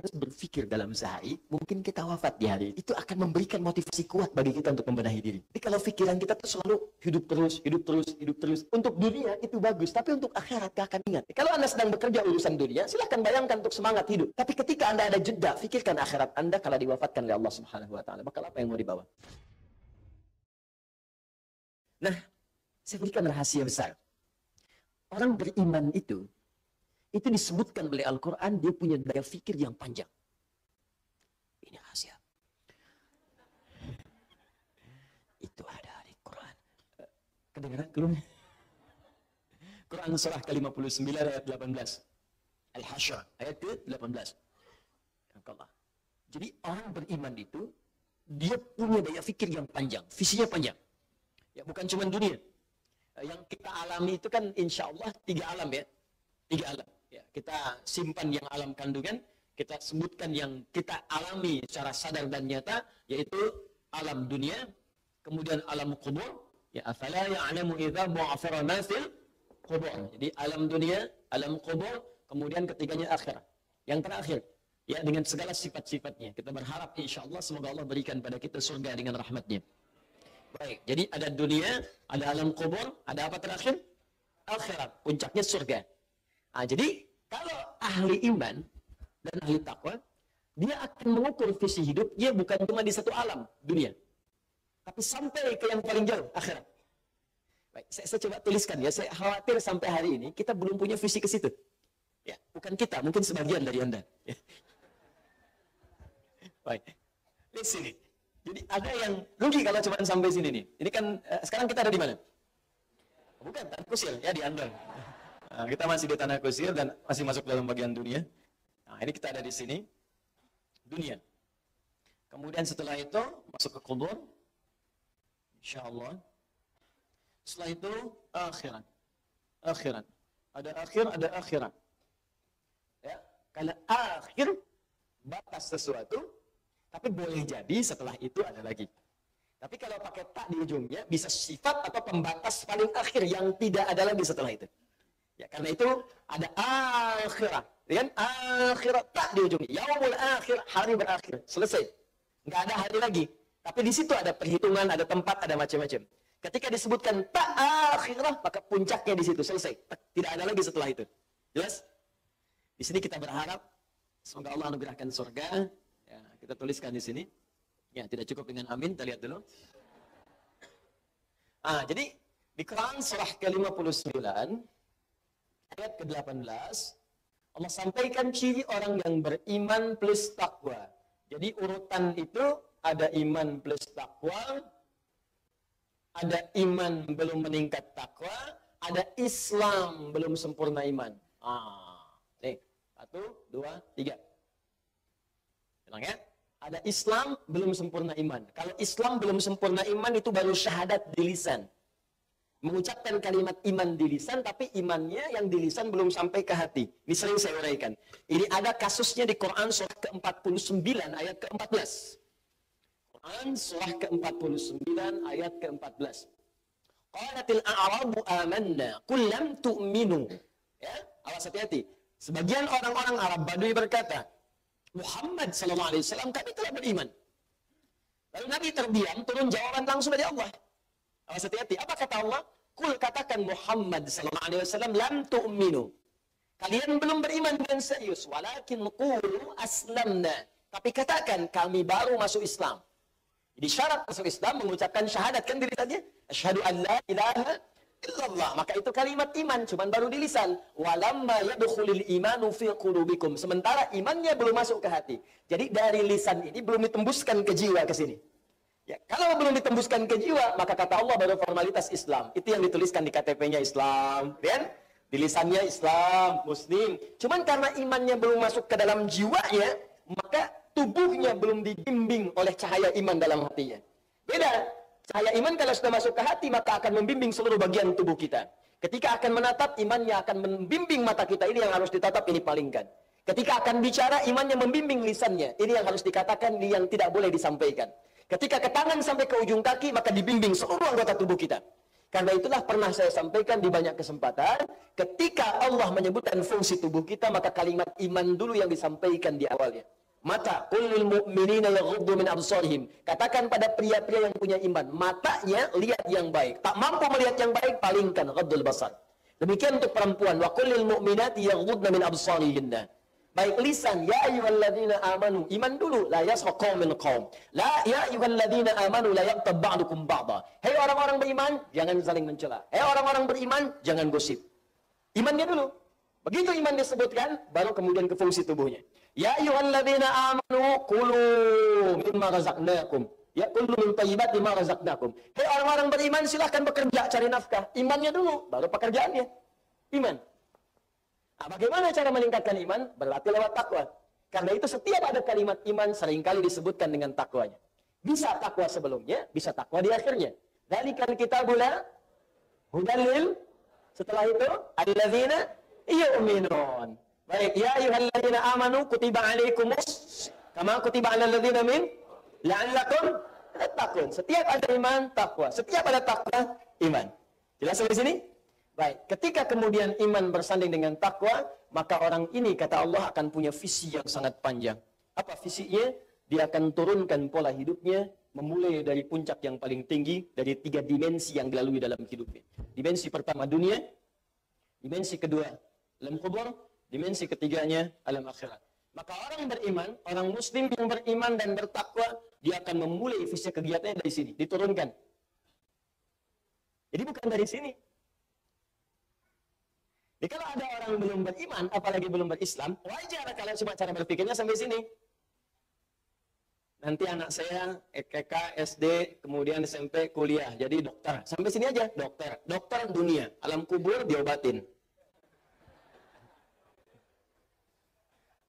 harus berpikir dalam sehari, mungkin kita wafat di hari itu akan memberikan motivasi kuat bagi kita untuk membenahi diri. Jadi kalau pikiran kita tuh selalu hidup terus, hidup terus, hidup terus. Untuk dunia itu bagus, tapi untuk akhirat gak akan ingat. Kalau Anda sedang bekerja urusan dunia, silahkan bayangkan untuk semangat hidup. Tapi ketika Anda ada jeda, pikirkan akhirat Anda kalau diwafatkan oleh Allah Subhanahu wa taala. Bakal apa yang mau dibawa? Nah, saya berikan rahasia besar. Orang beriman itu disebutkan oleh Al-Quran, dia punya daya fikir yang panjang. Ini rahasia. Itu ada di Quran. Kedengaran belum? Quran surah ke-59 ayat 18. Al-Hasyr ayat ke-18. Jadi orang beriman itu, dia punya daya fikir yang panjang, visinya panjang. Ya, bukan cuma dunia. Yang kita alami itu kan insya Allah 3 alam ya. 3 alam. Ya, kita simpan yang alam kandungan, kita sebutkan yang kita alami secara sadar dan nyata, yaitu alam dunia, kemudian alam kubur, ya afala ya'lamu idza bu'athira ma fil qubur. Jadi alam dunia, alam kubur, kemudian ketiganya akhirat. Yang terakhir, ya dengan segala sifat-sifatnya. Kita berharap insya Allah semoga Allah berikan pada kita surga dengan rahmatnya. Baik, jadi ada dunia, ada alam kubur, ada apa terakhir? Akhirat, puncaknya surga. Nah, jadi kalau ahli iman dan ahli takwa, dia akan mengukur visi hidupnya bukan cuma di satu alam dunia, tapi sampai ke yang paling jauh, akhirat. Baik, saya coba tuliskan ya. Saya khawatir sampai hari ini kita belum punya visi ke situ. Ya, bukan kita, mungkin sebagian dari Anda. Ya. Baik, di sini. Jadi ada yang rugi kalau cuma sampai sini nih. Ini kan sekarang kita ada di mana? Bukan, Tanah Kusir ya, di Andong. Nah, kita masih di Tanah Kusir dan masih masuk dalam bagian dunia. Nah, ini kita ada di sini. Dunia. Kemudian setelah itu masuk ke kubur. Insyaallah. Setelah itu akhirat. Akhirat. Ada akhir, ada akhirat. Ya, kalau akhir batas sesuatu, tapi boleh jadi setelah itu ada lagi. Tapi kalau pakai tak di ujungnya, bisa sifat atau pembatas paling akhir yang tidak ada lagi setelah itu. Ya, karena itu ada akhirat. Kan? Akhirat tak di ujungnya. Yaumul akhir, hari berakhir. Selesai. Nggak ada hari lagi. Tapi di situ ada perhitungan, ada tempat, ada macam-macam. Ketika disebutkan tak akhirah, maka puncaknya di situ. Selesai. Tidak ada lagi setelah itu. Jelas? Di sini kita berharap, semoga Allah anugerahkan surga. Ya, kita tuliskan di sini. Ya, tidak cukup dengan amin. Kita lihat dulu. Jadi di Quran surah ke-59 ayat ke-18 Allah sampaikan ciri orang yang beriman plus takwa. Jadi urutan itu ada iman plus takwa, ada iman belum meningkat takwa, ada Islam belum sempurna iman. Nih, 1, 2, 3. Bilang ya. Ada Islam belum sempurna iman. Kalau Islam belum sempurna iman itu baru syahadat di lisan. Mengucapkan kalimat iman di lisan, tapi imannya yang di lisan belum sampai ke hati. Ini sering saya uraikan. Ini ada kasusnya di Quran surah ke-49 ayat ke-14. Quran surah ke-49 ayat ke-14. Qalatil a'rabu amanna qul lam tu'minu. Ya, awas hati-hati. Sebagian orang-orang Arab Badui berkata, Muhammad SAW kami telah beriman. Lalu Nabi terdiam, turun jawaban langsung dari Allah. Awas hati-hati. Apa kata Allah? Kul katakan Muhammad SAW lam tu'minu. Kalian belum beriman dengan serius. Walakin qulu aslamna. Tapi katakan kami baru masuk Islam. Jadi syarat masuk Islam mengucapkan syahadat kan diri tadi. Asyhadu an la ilaha illallah. Maka itu kalimat iman, cuman baru di lisan. Walamma yadkhulul imanu fi qulubikum. Sementara imannya belum masuk ke hati. Jadi dari lisan ini belum ditembuskan ke jiwa ke sini. Ya, kalau belum ditembuskan ke jiwa, maka kata Allah baru formalitas Islam. Itu yang dituliskan di KTP-nya Islam, kan? Di lisannya Islam, Muslim. Cuman karena imannya belum masuk ke dalam jiwanya, maka tubuhnya belum dibimbing oleh cahaya iman dalam hatinya. Beda. Cahaya iman kalau sudah masuk ke hati, maka akan membimbing seluruh bagian tubuh kita. Ketika akan menatap, imannya akan membimbing mata kita. Ini yang harus ditatap, ini palingkan. Ketika akan bicara, imannya membimbing lisannya. Ini yang harus dikatakan, ini yang tidak boleh disampaikan. Ketika ke tangan sampai ke ujung kaki, maka dibimbing seluruh anggota tubuh kita. Karena itulah pernah saya sampaikan di banyak kesempatan, ketika Allah menyebutkan fungsi tubuh kita, maka kalimat iman dulu yang disampaikan di awalnya. Mata, qul lil mu'minina yaghuddu min absarihim. Katakan pada pria-pria yang punya iman, matanya lihat yang baik. Tak mampu melihat yang baik, palingkan ghaddul basar. Demikian untuk perempuan, wa qul lil mu'minati yaghuddna min absarihinna. Baik lisan, ya ayyuhalladzina amanu, iman dulu, la yasqa qaumin qaum. La ya ayyuhalladzina amanu la yaqtab ba'dukum ba'dha. Hei orang-orang beriman, jangan saling mencela. Hei orang-orang beriman, jangan gosip. Imannya dulu. Begitu iman disebutkan, baru kemudian ke fungsi tubuhnya. Ya ayyuhalladzina amanu kulu mimma razaqnakum. Ya kulu min thayyibati ma razaqnakum. Hei orang-orang beriman, silahkan bekerja cari nafkah. Imannya dulu, baru pekerjaannya. Iman. Nah, bagaimana cara meningkatkan iman? Berlatih lewat takwa. Karena itu setiap ada kalimat iman seringkali disebutkan dengan takwanya. Bisa takwa sebelumnya, bisa takwa di akhirnya. Dzalikal kitabula hudalil. Setelah itu, alladzina yu'minun. Baik, ya ayyuhalladzina amanu kutiba alaikumus kama kutiba alal ladzina min la'allakum tattaqun. Setiap ada iman, takwa. Setiap ada takwa, iman. Jelas sampai sini? Baik, ketika kemudian iman bersanding dengan takwa, maka orang ini kata Allah akan punya visi yang sangat panjang. Apa visinya? Dia akan turunkan pola hidupnya, memulai dari puncak yang paling tinggi, dari 3 dimensi yang dilalui dalam hidupnya. Dimensi pertama dunia, dimensi kedua alam kubur, dimensi ketiganya alam akhirat. Maka orang beriman, orang muslim yang beriman dan bertakwa, dia akan memulai visi kegiatannya dari sini, diturunkan. Jadi bukan dari sini. Jadi kalau ada orang belum beriman, apalagi belum berislam, wajar kalau cuma cara berpikirnya sampai sini. Nanti anak saya TK, SD, kemudian SMP, kuliah, jadi dokter. Sampai sini aja, dokter. Dokter dunia, alam kubur diobatin.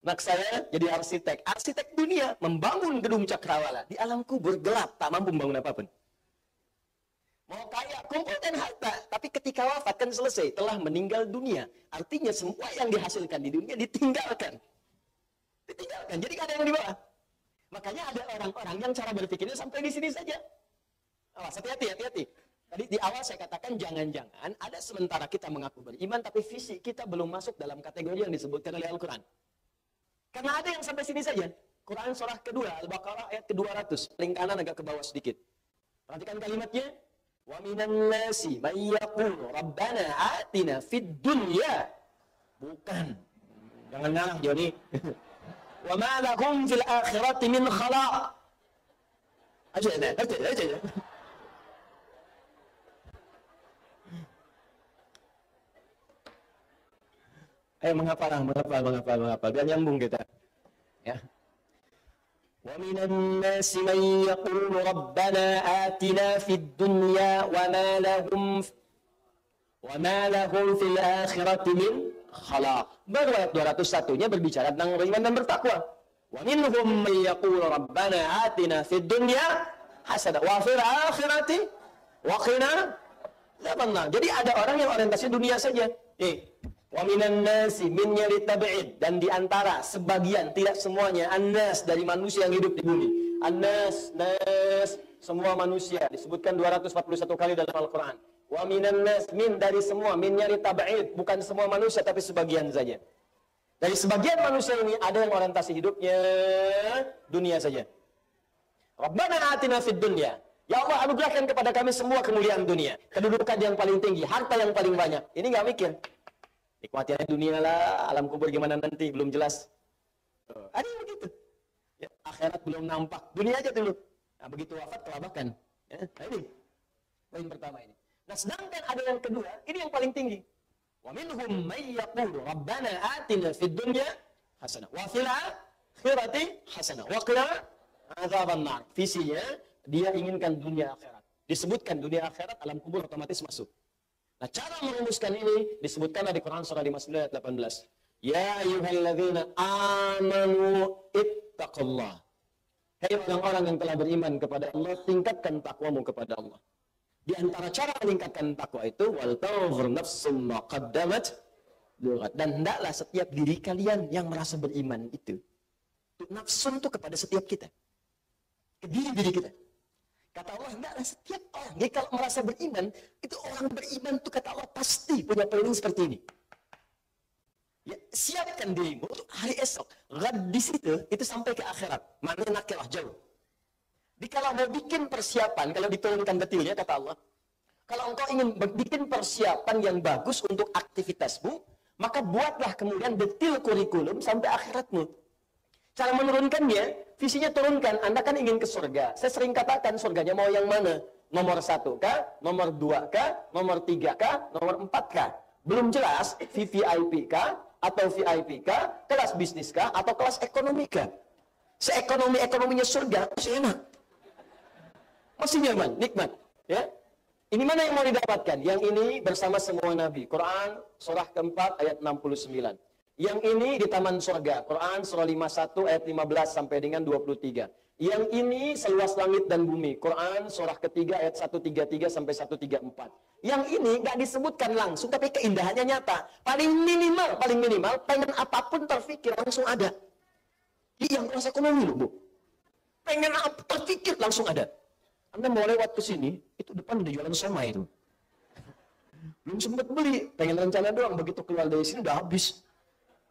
Anak saya jadi arsitek. Arsitek dunia, membangun gedung cakrawala. Di alam kubur gelap, tak mampu membangun apapun. Mau kaya, kumpulkan harta. Tapi ketika wafat kan selesai. Telah meninggal dunia. Artinya semua yang dihasilkan di dunia ditinggalkan. Ditinggalkan. Jadi ada yang di bawah. Makanya ada orang-orang yang cara berpikirnya sampai di sini saja. Awas, hati-hati. Tadi di awal saya katakan jangan-jangan ada sementara kita mengaku beriman, tapi visi kita belum masuk dalam kategori yang disebutkan oleh Al-Quran. Karena ada yang sampai sini saja. Quran surah kedua, Al-Baqarah ayat ke-200. Paling kanan agak ke bawah sedikit. Perhatikan kalimatnya. Wa minan nasi may yaqulu rabbana atina fid dunya. Bukan. Jangan ngalah Joni. Wa ma lahum fil akhirati min khalaq. Aja. Menghafal. Biar nyambung kita. Ya. Wa minan nasi man yaqulu rabbana atina fid dunya wa ma lahum fil akhirati min khalaq. Baru ayat 201-nya berbicara tentang beriman dan bertakwa. Wa minhum man yaqulu rabbana atina fid dunya hasanah wa fil akhirati wa qina adzabannar. Jadi ada orang yang orientasi dunia saja. Wa minan nasi min yalitab'id, dan di antara sebagian, tidak semuanya, annas dari manusia yang hidup di bumi. Annas, nas, semua manusia disebutkan 241 kali dalam Al-Qur'an. Wa minan nas, min dari semua, min yalitab'id, bukan semua manusia tapi sebagian saja. Dari sebagian manusia ini ada yang orientasi hidupnya dunia saja. Rabbana atina fid dunya. Ya Allah, anugerahkan kepada kami semua kemuliaan dunia, kedudukan yang paling tinggi, harta yang paling banyak. Ini nggak mikir. Nikmati dunia lah, alam kubur gimana nanti, belum jelas. Ada yang begitu. Ya, akhirat belum nampak, dunia aja dulu. Nah, begitu wafat kelabakan. Ya, nah ini, poin pertama ini. Nah, sedangkan ada yang kedua, ini yang paling tinggi. Wa minhum may yaqulu rabbana atina fid dunya hasanah wa fil akhirati hasanah wa qina adzabannar. Visinya, dia inginkan dunia akhirat. Disebutkan dunia akhirat, alam kubur otomatis masuk. Nah, cara merumuskan ini disebutkan di Quran surah 59 ayat 18. Ya ayyuhalladzina amanu ittaqullah. Hai orang-orang yang telah beriman kepada Allah, tingkatkan takwamu kepada Allah. Di antara cara meningkatkan takwa itu wal tanzur nafsum ma qaddamat, dan hendaklah setiap diri kalian yang merasa beriman itu. Nafsun itu kepada setiap kita. Ke diri kita. Kata Allah, enggaklah setiap orang. Jadi kalau merasa beriman, itu orang beriman itu kata Allah pasti punya planning seperti ini. Ya, siapkan dirimu untuk hari esok. Ghad di situ, itu sampai ke akhirat. Maknanya nakirah jauh. Jadi kalau mau bikin persiapan, kalau diturunkan detailnya kata Allah, kalau engkau ingin bikin persiapan yang bagus untuk aktivitasmu, maka buatlah kemudian detail kurikulum sampai akhiratmu. Cara menurunkannya, visinya turunkan. Anda kan ingin ke surga. Saya sering katakan surganya mau yang mana? Nomor 1 kah? Nomor 2 kah? Nomor 3 kah? Nomor 4 kah? Belum jelas VVIP kah? Atau VIP kah? Kelas bisnis kah? Atau kelas ekonomi kah? Seekonomi-ekonominya surga, masih enak. Masih nyaman, nikmat. Ya. Ini mana yang mau didapatkan? Yang ini bersama semua Nabi. Quran surah keempat ayat 69. Yang ini di taman surga. Quran surah 51 ayat 15 sampai dengan 23. Yang ini seluas langit dan bumi. Quran surah ketiga ayat 133 sampai 134. Yang ini nggak disebutkan langsung tapi keindahannya nyata. Paling minimal pengen apapun terfikir langsung ada. Ini yang kelas ekonomi loh, Bu. Pengen apa terfikir langsung ada. Anda mau lewat ke sini, itu depan udah jualan somai itu. Belum sempat beli, pengen rencana doang. Begitu keluar dari sini udah habis.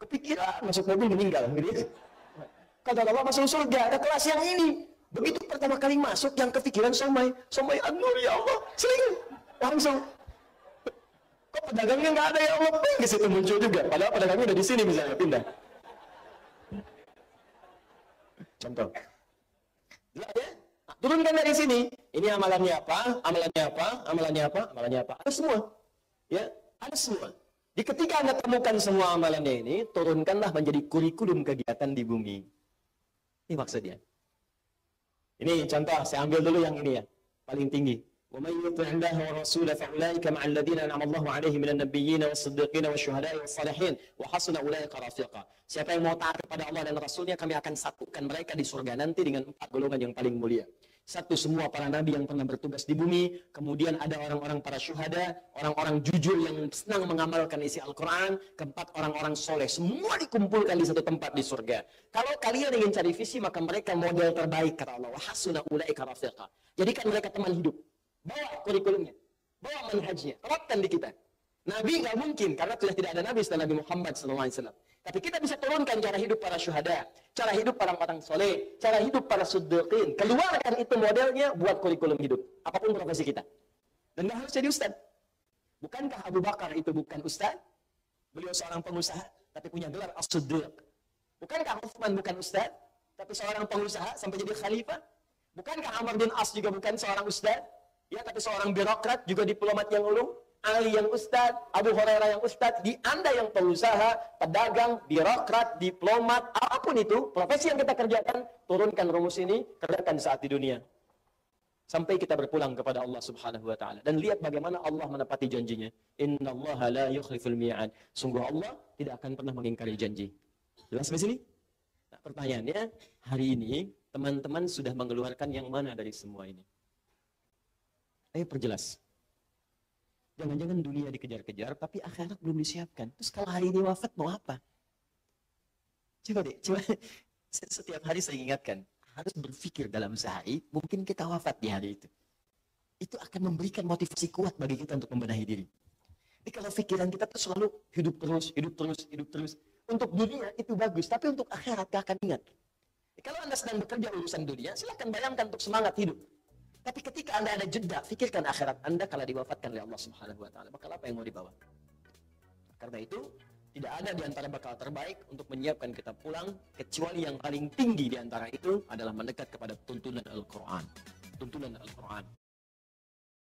Kepikiran, masuk mobil meninggal. Gitu. Kata Allah masuk surga, ada kelas yang ini. Begitu pertama kali masuk, yang kepikiran somai. Somai an-nur ya Allah, sering. Langsung. Kok pedagangnya nggak ada ya Allah? Di situ muncul juga. Padahal pedagangnya udah di sini misalnya, pindah. Contoh. Lihat ya. Turunkan dari sini. Ini amalannya apa? Amalannya apa? Amalannya apa? Amalannya apa? Ada semua. Ya, ada semua. Di ketika Anda temukan semua amalannya ini, turunkanlah menjadi kurikulum kegiatan di bumi. Ini maksudnya. Ini contoh, saya ambil dulu yang ini ya. Paling tinggi. وَمَنْ يُطِعِ اللَّهَ وَرَسُولَهُ فَأُولَٰئِكَ مَعَ الَّذِينَ أَنْعَمَ اللَّهُ عَلَيْهِم مِنَ النَّبِيِّينَ وَالصِّدِّيقِينَ وَالشُّهَدَاءِ وَالصَّالِحِينَ وَحَسُنَ أُولَٰئِكَ رَفِيقًا. Siapa yang mau taat kepada Allah dan Rasulnya, kami akan satukan mereka di surga nanti dengan 4 golongan yang paling mulia. Satu, semua para nabi yang pernah bertugas di bumi. Kemudian ada orang-orang para syuhada, orang-orang jujur yang senang mengamalkan isi Al-Quran. Keempat, orang-orang soleh. Semua dikumpulkan di satu tempat di surga. Kalau kalian ingin cari visi, maka mereka model terbaik, kata Allah. وَحَسُنَ أُولَٰئِكَ رَفِيقًا. Jadikan mereka teman hidup. Bawa kurikulumnya, bawa manhajnya, terapkan di kita. Nabi nggak mungkin, karena sudah tidak ada Nabi setelah Nabi Muhammad SAW. Tapi kita bisa turunkan cara hidup para syuhada, cara hidup para orang soleh, cara hidup para siddiqin. Keluarkan itu modelnya buat kurikulum hidup, apapun profesi kita. Dan nggak harus jadi ustaz. Bukankah Abu Bakar itu bukan ustaz? Beliau seorang pengusaha, tapi punya gelar as-siddiq. Bukankah Utsman bukan ustaz, tapi seorang pengusaha sampai jadi khalifah? Bukankah Amr bin As juga bukan seorang ustaz? Ya, tapi seorang birokrat, juga diplomat yang ulung, Ali yang ustadz, Abu Hurairah yang ustadz, di Anda yang pengusaha, pedagang, birokrat, diplomat, apapun itu, profesi yang kita kerjakan, turunkan rumus ini, kerjakan saat di dunia. Sampai kita berpulang kepada Allah Subhanahu wa Ta'ala. Dan lihat bagaimana Allah menepati janjinya. Innallaha la yukhliful mi'ad. Sungguh Allah tidak akan pernah mengingkari janji. Jelas sampai sini? Nah, pertanyaannya, hari ini teman-teman sudah mengeluarkan yang mana dari semua ini? Ayo perjelas. Jangan-jangan dunia dikejar-kejar, tapi akhirat belum disiapkan. Terus kalau hari ini wafat mau apa? Coba deh, setiap hari saya ingatkan, harus berpikir dalam sehari, mungkin kita wafat di hari itu. Itu akan memberikan motivasi kuat bagi kita untuk membenahi diri. Jadi kalau pikiran kita tuh selalu hidup terus, hidup terus, hidup terus. Untuk dunia itu bagus, tapi untuk akhirat gak akan ingat. Kalau Anda sedang bekerja urusan dunia, silahkan bayangkan untuk semangat hidup. Tapi ketika Anda ada jeda, pikirkan akhirat Anda kalau diwafatkan oleh Allah Subhanahu wa Ta'ala. Bakal apa yang mau dibawa? Karena itu, tidak ada di antara bakal terbaik untuk menyiapkan kita pulang, kecuali yang paling tinggi di antara itu adalah mendekat kepada tuntunan Al-Quran. Tuntunan Al-Quran.